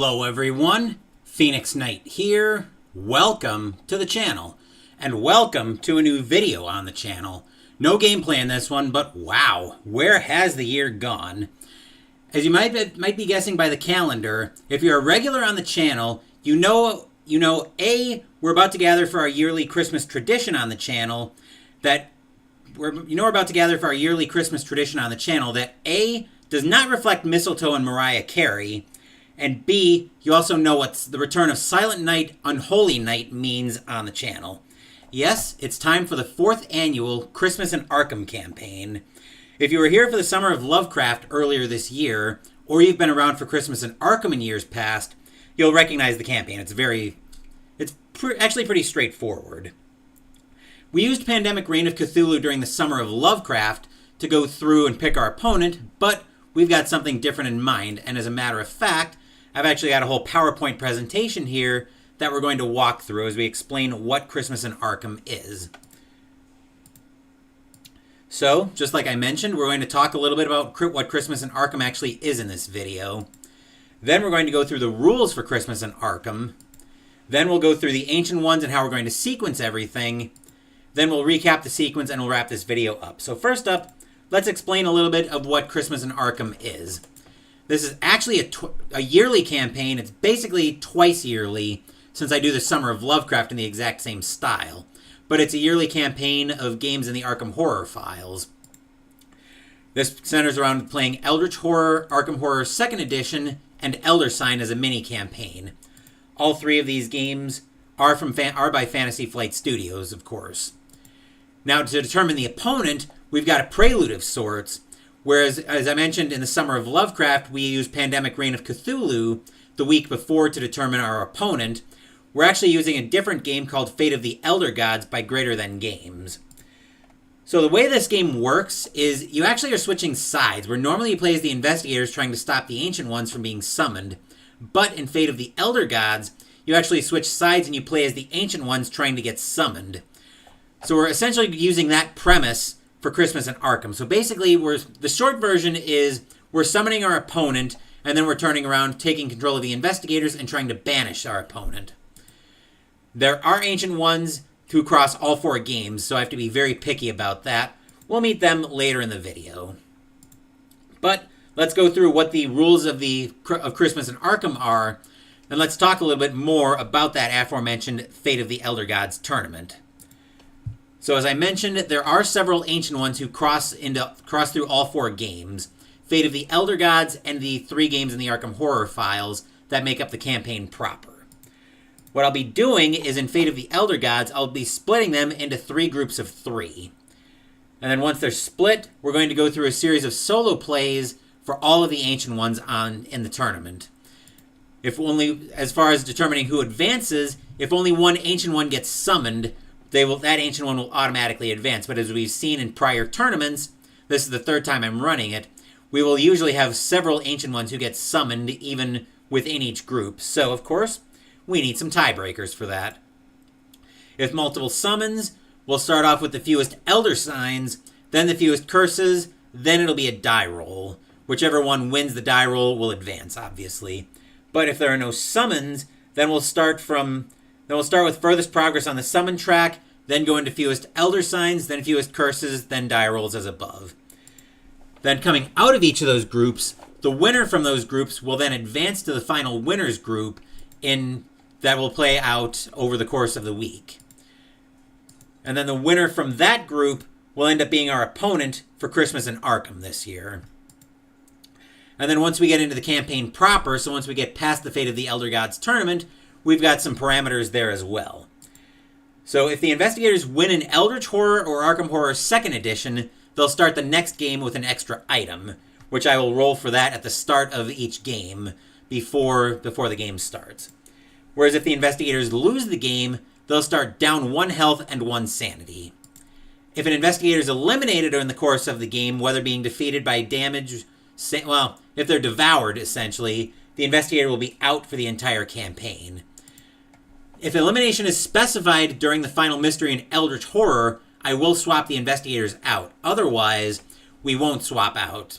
Hello everyone, Phoenix Knight here. Welcome to the channel, and welcome to a new video on the channel. No gameplay in this one, but wow, where has the year gone? As you might be guessing by the calendar, if you're a regular on the channel, you know we're about to gather for our yearly Christmas tradition on the channel. We're about to gather for our yearly Christmas tradition on the channel that A, does not reflect mistletoe and Mariah Carey, and B, you also know what the return of Silent Night, Unholy Night means on the channel. Yes, it's time for the 4th annual Christmas in Arkham campaign. If you were here for the Summer of Lovecraft earlier this year, or you've been around for Christmas in Arkham in years past, you'll recognize the campaign. It's actually pretty straightforward. We used Pandemic Reign of Cthulhu during the Summer of Lovecraft to go through and pick our opponent, but we've got something different in mind, and as a matter of fact, I've actually got a whole PowerPoint presentation here that we're going to walk through as we explain what Christmas in Arkham is. So, just like I mentioned, we're going to talk a little bit about what Christmas in Arkham actually is in this video. Then we're going to go through the rules for Christmas in Arkham. Then we'll go through the Ancient Ones and how we're going to sequence everything. Then we'll recap the sequence and we'll wrap this video up. So first up, let's explain a little bit of what Christmas in Arkham is. This is actually a yearly campaign. It's basically twice yearly, since I do the Summer of Lovecraft in the exact same style. But it's a yearly campaign of games in the Arkham Horror files. This centers around playing Eldritch Horror, Arkham Horror 2nd Edition, and Elder Sign as a mini-campaign. All three of these games are by Fantasy Flight Studios, of course. Now, to determine the opponent, we've got a prelude of sorts, whereas, as I mentioned, in the Summer of Lovecraft, we used Pandemic Reign of Cthulhu the week before to determine our opponent. We're actually using a different game called Fate of the Elder Gods by Greater Than Games. So the way this game works is you actually are switching sides, where normally you play as the investigators trying to stop the Ancient Ones from being summoned, but in Fate of the Elder Gods, you actually switch sides and you play as the Ancient Ones trying to get summoned. So we're essentially using that premise for Christmas in Arkham. So basically, the short version is we're summoning our opponent, and then we're turning around, taking control of the investigators, and trying to banish our opponent. There are Ancient Ones who cross all 4 games, so I have to be very picky about that. We'll meet them later in the video. But let's go through what the rules of Christmas in Arkham are, and let's talk a little bit more about that aforementioned Fate of the Elder Gods tournament. So as I mentioned, there are several Ancient Ones who cross through all 4 games. Fate of the Elder Gods and the 3 games in the Arkham Horror files that make up the campaign proper. What I'll be doing is in Fate of the Elder Gods, I'll be splitting them into 3 groups of 3. And then once they're split, we're going to go through a series of solo plays for all of the Ancient Ones in the tournament. As far as determining who advances, if only one Ancient One gets summoned, that Ancient One will automatically advance. But as we've seen in prior tournaments, this is the 3rd time I'm running it, we will usually have several Ancient Ones who get summoned even within each group. So, of course, we need some tiebreakers for that. If multiple summons, we'll start off with the fewest Elder Signs, then the fewest Curses, then it'll be a die roll. Whichever one wins the die roll will advance, obviously. But if there are no summons, then we'll start with furthest progress on the summon track, then go into fewest Elder Signs, then fewest Curses, then die rolls as above. Then coming out of each of those groups, the winner from those groups will then advance to the final winners group that will play out over the course of the week. And then the winner from that group will end up being our opponent for Christmas in Arkham this year. And then once we get into the campaign proper, so once we get past the Fate of the Elder Gods tournament, we've got some parameters there as well. So if the investigators win an Eldritch Horror or Arkham Horror 2nd Edition, they'll start the next game with an extra item, which I will roll for that at the start of each game before the game starts. Whereas if the investigators lose the game, they'll start down 1 health and 1 sanity. If an investigator is eliminated during the course of the game, whether being defeated by damage, if they're devoured, essentially, the investigator will be out for the entire campaign. If elimination is specified during the final mystery in Eldritch Horror, I will swap the investigators out. Otherwise, we won't swap out.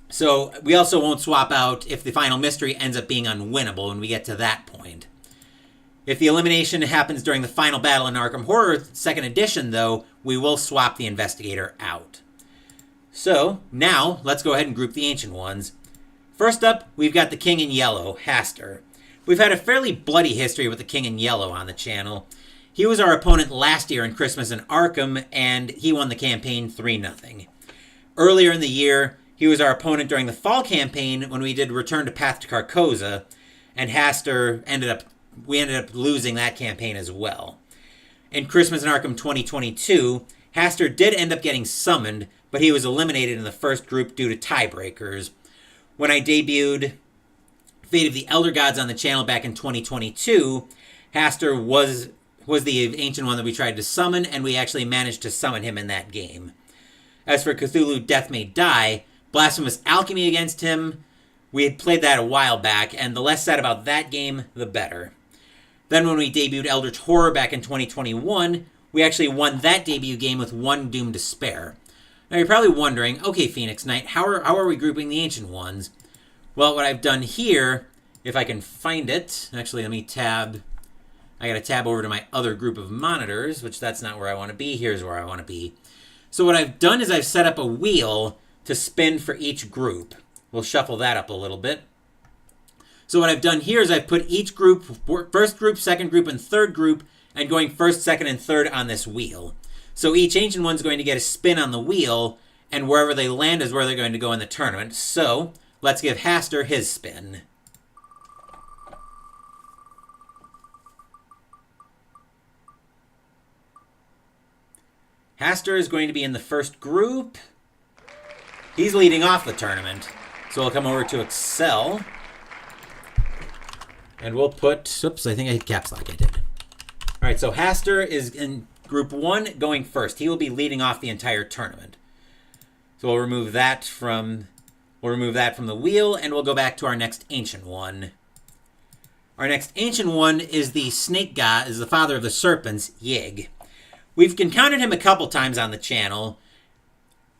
So we also won't swap out if the final mystery ends up being unwinnable when we get to that point. If the elimination happens during the final battle in Arkham Horror 2nd Edition, though, we will swap the investigator out. So, now, let's go ahead and group the Ancient Ones. First up, we've got the King in Yellow, Haster. We've had a fairly bloody history with the King in Yellow on the channel. He was our opponent last year in Christmas in Arkham, and he won the campaign 3-0. Earlier in the year, he was our opponent during the fall campaign when we did Return to Path to Carcosa, and Haster we ended up losing that campaign as well. In Christmas in Arkham 2022, Haster did end up getting summoned, but he was eliminated in the first group due to tiebreakers. When I debuted Fate of the Elder Gods on the channel back in 2022, Haster was the Ancient One that we tried to summon, and we actually managed to summon him in that game. As for Cthulhu Death May Die, Blasphemous Alchemy against him, we had played that a while back, and the less said about that game, the better. Then when we debuted Eldritch Horror back in 2021, we actually won that debut game with 1 Doom to spare. Now you're probably wondering, okay Phoenix Knight, how are we grouping the Ancient Ones? Well, what I've done here, if I can find it, actually let me tab, I gotta tab over to my other group of monitors, which that's not where I want to be, here's where I want to be. So what I've done is I've set up a wheel to spin for each group. We'll shuffle that up a little bit. So what I've done here is I've put each group, first group, second group, and third group, and going first, second, and third on this wheel. So each Ancient One's going to get a spin on the wheel, and wherever they land is where they're going to go in the tournament. So let's give Haster his spin. Haster is going to be in the first group. He's leading off the tournament. So we'll come over to Excel. And we'll put, oops, I think I hit caps lock, I did. All right, so Haster is in group 1 going first. He will be leading off the entire tournament. So we'll remove that from the wheel, and we'll go back to our next Ancient One. Our next Ancient One is the snake god, is the father of the serpents, Yig. We've encountered him a couple times on the channel.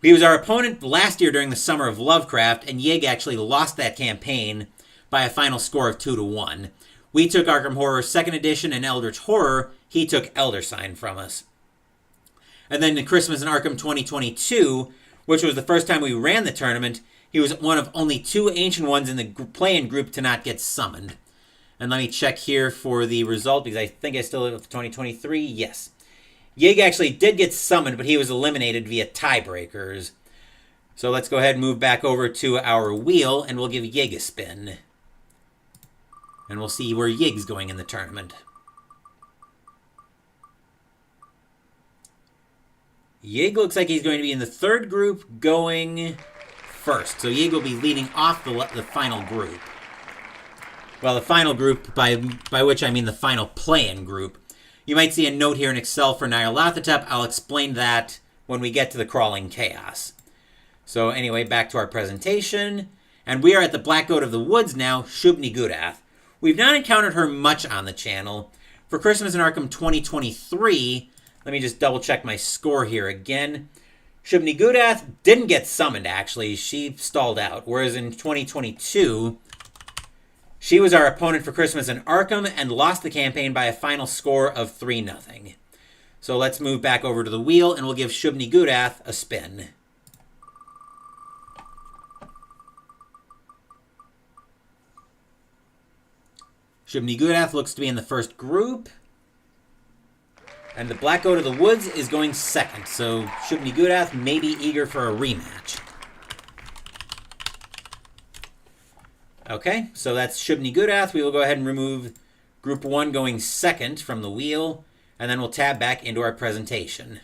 He was our opponent last year during the Summer of Lovecraft, and Yig actually lost that campaign by a final score of 2-1. We took Arkham Horror 2nd Edition and Eldritch Horror. He took Elder Sign from us. And then in Christmas in Arkham 2022, which was the first time we ran the tournament, he was one of only 2 Ancient Ones in the play-in group to not get summoned. And let me check here for the result, because I think I still have 2023. Yes. Yig actually did get summoned, but he was eliminated via tiebreakers. So let's go ahead and move back over to our wheel, and we'll give Yig a spin. And we'll see where Yig's going in the tournament. Yig looks like he's going to be in the third group going first. So Yig will be leading off the final group. Well, the final group, by which I mean the final play-in group. You might see a note here in Excel for Nyarlathotep. I'll explain that when we get to the Crawling Chaos. So anyway, back to our presentation. And we are at the Black Goat of the Woods now, Shub-Niggurath. We've not encountered her much on the channel. For Christmas in Arkham 2023, let me just double check my score here again. Shub-Niggurath didn't get summoned, actually. She stalled out. Whereas in 2022, she was our opponent for Christmas in Arkham and lost the campaign by a final score of 3-0. So let's move back over to the wheel, and we'll give Shub-Niggurath a spin. Shub-Niggurath looks to be in the first group. And the Black Goat of the Woods is going second. So Shub-Niggurath may be eager for a rematch. Okay, so that's Shub-Niggurath. We will go ahead and remove Group 1 going second from the wheel. And then we'll tab back into our presentation.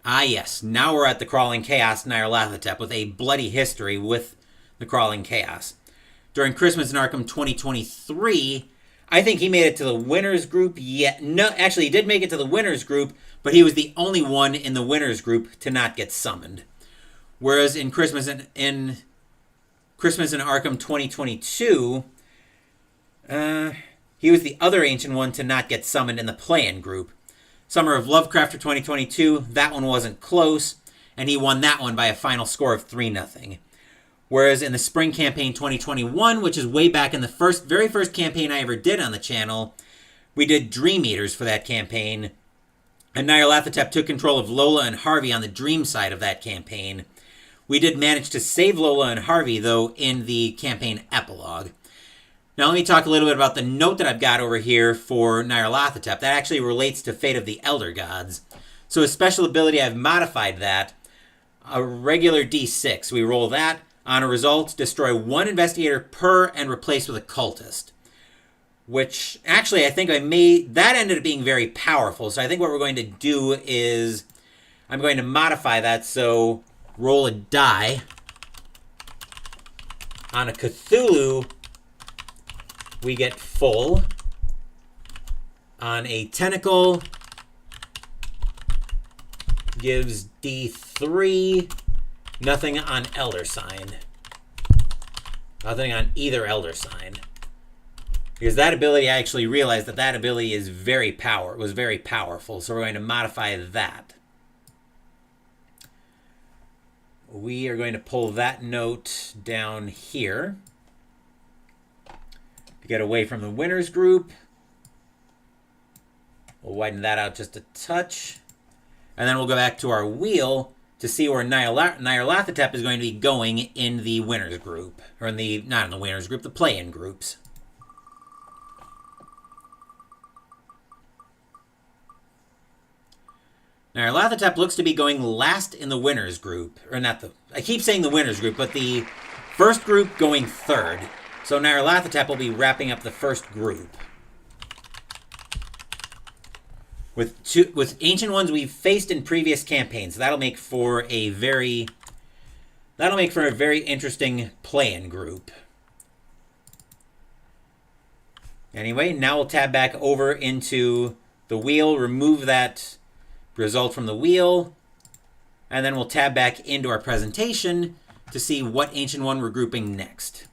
Ah yes, now we're at the Crawling Chaos Nyarlathotep with a bloody history with the Crawling Chaos. During Christmas in Arkham 2023, I think he made it to the winner's group yet. No, actually, he did make it to the winner's group, but he was the only one in the winner's group to not get summoned. Whereas in Christmas in Arkham 2022, he was the other Ancient One to not get summoned in the play-in group. Summer of Lovecraft for 2022, that one wasn't close. and he won that one by a final score of 3-0. Whereas in the Spring Campaign 2021, which is way back in the very first campaign I ever did on the channel, we did Dream Eaters for that campaign, and Nyarlathotep took control of Lola and Harvey on the Dream side of that campaign. We did manage to save Lola and Harvey, though, in the campaign epilogue. Now let me talk a little bit about the note that I've got over here for Nyarlathotep. That actually relates to Fate of the Elder Gods. So his special ability, I've modified that. A regular D6. We roll that. On a result, destroy 1 investigator per and replace with a cultist. Which, actually, I think that ended up being very powerful. So I think what we're going to do is, I'm going to modify that. So, roll a die. On a Cthulhu, we get full. On a tentacle, gives D3. Nothing on Elder Sign. Nothing on either Elder Sign. Because that ability, I actually realized that ability was very powerful. So we're going to modify that. We are going to pull that note down here. To get away from the winners group. We'll widen that out just a touch. And then we'll go back to our wheel to see where Nyarlathotep is going to be going in the winners group. Or not in the winners group, the play-in groups. Nyarlathotep looks to be going last in the winners group. I keep saying the winners group, but the first group going third. So Nyarlathotep will be wrapping up the first group. With Ancient Ones we've faced in previous campaigns. So that'll make for a very interesting play-in group. Anyway, now we'll tab back over into the wheel, remove that result from the wheel, and then we'll tab back into our presentation to see what Ancient One we're grouping next.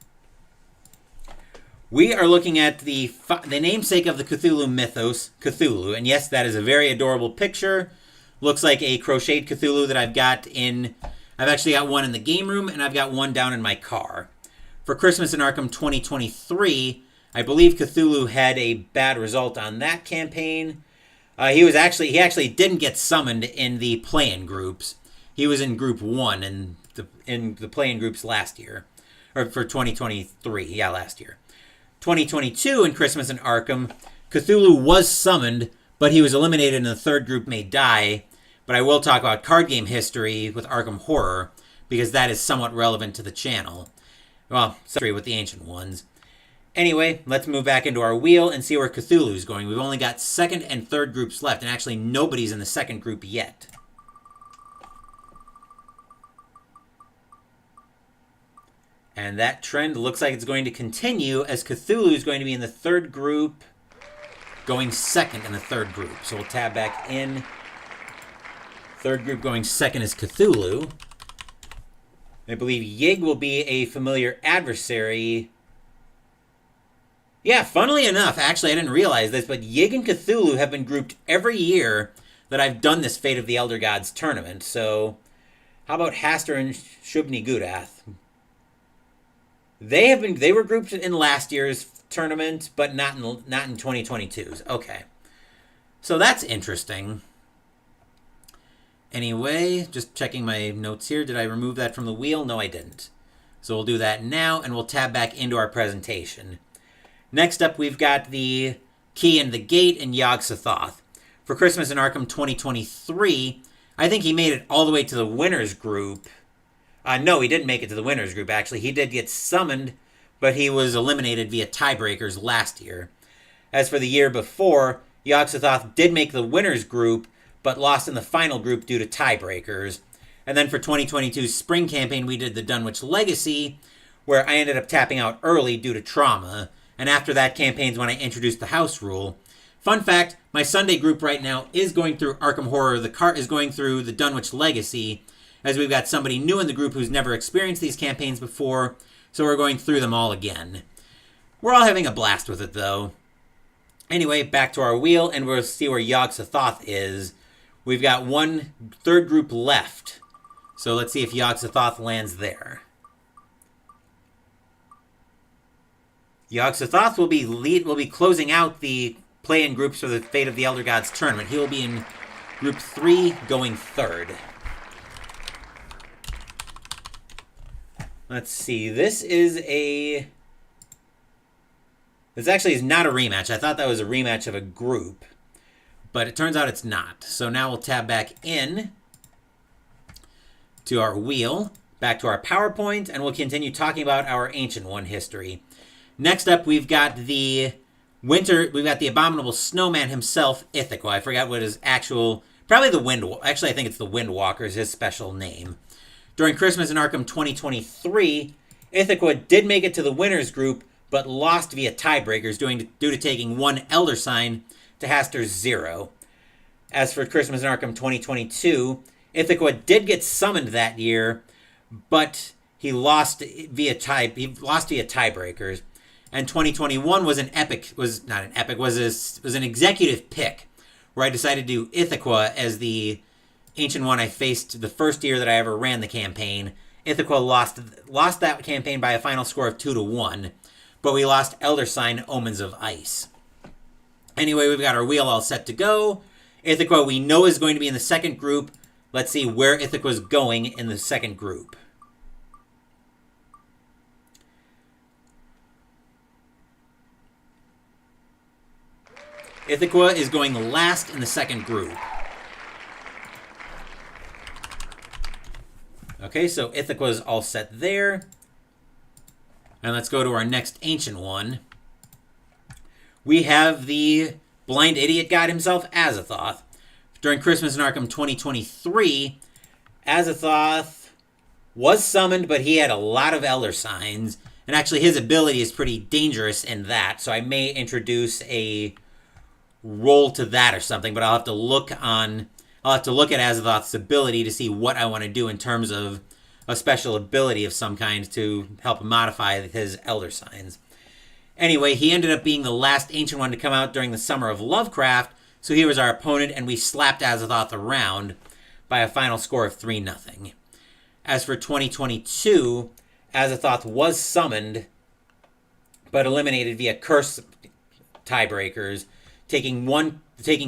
We are looking at the namesake of the Cthulhu mythos, Cthulhu. And yes, that is a very adorable picture. Looks like a crocheted Cthulhu that I've actually got one in the game room, and I've got one down in my car. For Christmas in Arkham 2023, I believe Cthulhu had a bad result on that campaign. He actually didn't get summoned in the play-in groups. He was in Group 1 in the play-in groups last year. Or for 2023, yeah, last year. 2022 in Christmas in Arkham, Cthulhu was summoned, but he was eliminated in the third group May Die. But I will talk about card game history with Arkham Horror, because that is somewhat relevant to the channel. Well, sorry, with the Ancient Ones. Anyway, let's move back into our wheel and see where Cthulhu's going. We've only got second and third groups left, and actually nobody's in the second group yet. And that trend looks like it's going to continue, as Cthulhu is going to be in the third group, going second in the third group. So we'll tab back in. Third group going second is Cthulhu. I believe Yig will be a familiar adversary. Yeah, funnily enough, actually I didn't realize this, but Yig and Cthulhu have been grouped every year that I've done this Fate of the Elder Gods tournament. So how about Hastur and Shub-Niggurath? They were grouped in last year's tournament, but not in 2022's. Okay. So that's interesting. Anyway, just checking my notes here. Did I remove that from the wheel? No, I didn't. So we'll do that now, and we'll tab back into our presentation. Next up, we've got the Key and the Gate and Yog-Sothoth. For Christmas in Arkham 2023, I think he made it all the way to the winners group. No, he didn't make it to the winners group, actually. He did get summoned, but he was eliminated via tiebreakers last year. As for the year before, Yog-Sothoth did make the winners group, but lost in the final group due to tiebreakers. And then for 2022's spring campaign, we did the Dunwich Legacy, where I ended up tapping out early due to trauma. And after that campaign's when I introduced the house rule. Fun fact, my Sunday group right now is going through Arkham Horror. The cart is going through the Dunwich Legacy, as we've got somebody new in the group who's never experienced these campaigns before, so we're going through them all again. We're all having a blast with it, though. Anyway, back to our wheel, and we'll see where Yog-Sothoth is. We've got one third group left. So let's see if Yog-Sothoth lands there. Yog-Sothoth will be closing out the play-in groups for the Fate of the Elder Gods tournament. He will be in Group 3, going third. Let's see. This actually is not a rematch. I thought that was a rematch of a group, but it turns out it's not. So now we'll tab back in to our wheel, back to our PowerPoint, and we'll continue talking about our Ancient One history. Next up, we've got the Abominable Snowman himself, Ithaca. I forgot what his probably actually I think it's the Windwalker is his special name. During Christmas in Arkham 2023, Ithaca did make it to the winners group, but lost via tiebreakers due to taking one Elder Sign to Haster's 0. As for Christmas in Arkham 2022, Ithaca did get summoned that year, but he lost via tiebreakers. And 2021 was an executive pick, where I decided to do Ithaca as the Ancient One I faced the first year that I ever ran the campaign. Ithaca lost that campaign by a final score of 2-1, but we lost Elder Sign Omens of Ice. Anyway, we've got our wheel all set to go. Ithaca we know is going to be in the second group. Let's see where Ithaca's going in the second group. Ithaca is going last in the second group. Okay, so Ithaca's all set there. And let's go to our next Ancient One. We have the Blind Idiot God himself, Azathoth. During Christmas in Arkham 2023, Azathoth was summoned, but he had a lot of Elder Signs. And actually his ability is pretty dangerous in that, so I may introduce a roll to that or something, but I'll have to look at Azathoth's ability to see what I want to do in terms of a special ability of some kind to help modify his Elder Signs. Anyway, he ended up being the last Ancient One to come out during the Summer of Lovecraft, so he was our opponent, and we slapped Azathoth around by a final score of 3-0. As for 2022, Azathoth was summoned, but eliminated via curse tiebreakers, taking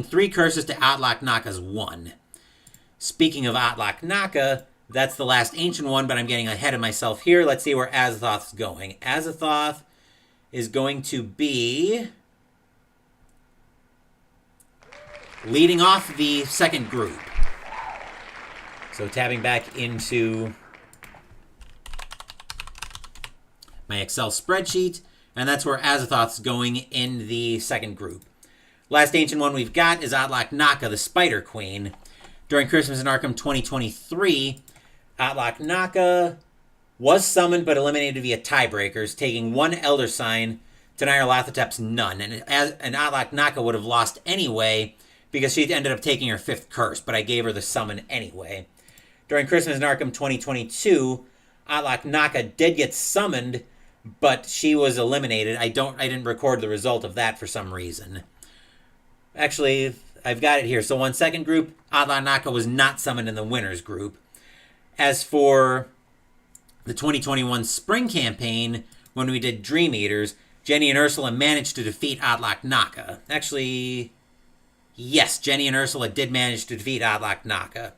3 curses to Atlach Naka's 1. Speaking of Atlach Naka, that's the last Ancient One, but I'm getting ahead of myself here. Let's see where Azathoth's going. Azathoth is going to be leading off the second group. So tabbing back into my Excel spreadsheet, and that's where Azathoth's going in the second group. Last Ancient One we've got is Atlach Naka, the Spider Queen. During Christmas in Arkham 2023, Atlach Naka was summoned but eliminated via tiebreakers, taking 1 Elder Sign to Nyarlathotep's none. And Atlach Naka would have lost anyway because she ended up taking her 5th curse, but I gave her the summon anyway. During Christmas in Arkham 2022, Atlach Naka did get summoned, but she was eliminated. I didn't record the result of that for some reason. Actually, I've got it here. So on second group, Atlach Naka was not summoned in the winners group. As for the 2021 spring campaign, when we did Dream Eaters, Jenny and Ursula managed to defeat Atlach Naka. Actually, yes, Jenny and Ursula did manage to defeat Atlach Naka.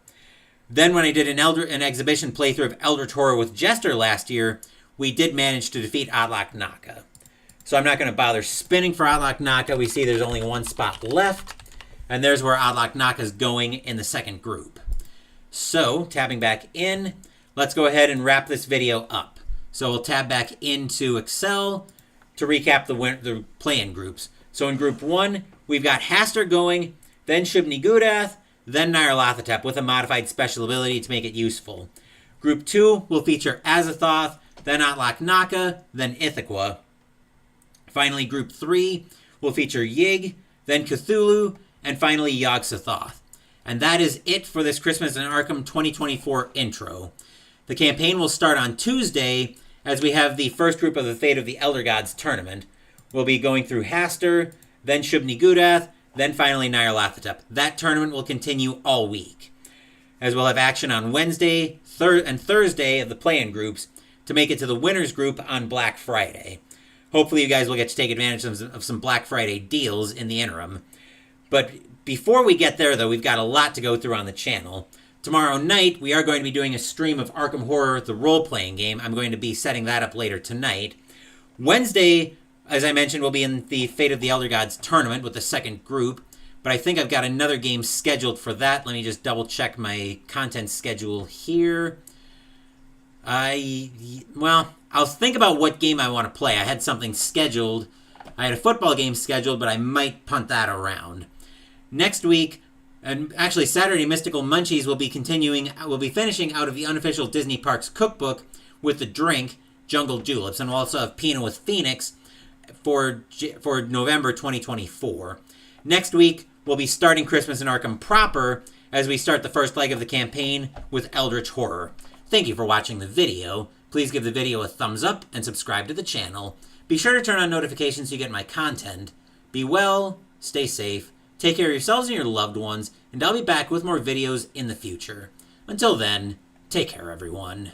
Then when I did an exhibition playthrough of Eldritch Horror with Jester last year, we did manage to defeat Atlach Naka. So I'm not going to bother spinning for Atlach Naka. We see there's only 1 spot left. And there's where Atlach Naka's going in the second group. So, tabbing back in, let's go ahead and wrap this video up. So we'll tab back into Excel to recap the play-in groups. So in Group 1, we've got Haster going, then Shub-Niggurath, then Nyarlathotep with a modified special ability to make it useful. Group 2 will feature Azathoth, then Atlach Naka, then Ithaca. Finally, Group 3 will feature Yig, then Cthulhu, and finally Yog-Sothoth. And that is it for this Christmas in Arkham 2024 intro. The campaign will start on Tuesday as we have the first group of the Fate of the Elder Gods tournament. We'll be going through Haster, then Shub-Niggurath, then finally Nyarlathotep. That tournament will continue all week, as we'll have action on Wednesday, Thursday of the play-in groups to make it to the winners group on Black Friday. Hopefully you guys will get to take advantage of some Black Friday deals in the interim. But before we get there, though, we've got a lot to go through on the channel. Tomorrow night, we are going to be doing a stream of Arkham Horror, the role-playing game. I'm going to be setting that up later tonight. Wednesday, as I mentioned, we'll be in the Fate of the Elder Gods tournament with the second group. But I think I've got another game scheduled for that. Let me just double-check my content schedule here. I'll think about what game I want to play. I had something scheduled. I had a football game scheduled, but I might punt that around. Next week, and actually Saturday, Mystical Munchies will be finishing out of the unofficial Disney Parks cookbook with the drink, Jungle Juleps, and we'll also have Pinot with Phoenix for November 2024. Next week, we'll be starting Christmas in Arkham proper as we start the first leg of the campaign with Eldritch Horror. Thank you for watching the video. Please give the video a thumbs up and subscribe to the channel. Be sure to turn on notifications so you get my content. Be well, stay safe, take care of yourselves and your loved ones, and I'll be back with more videos in the future. Until then, take care everyone.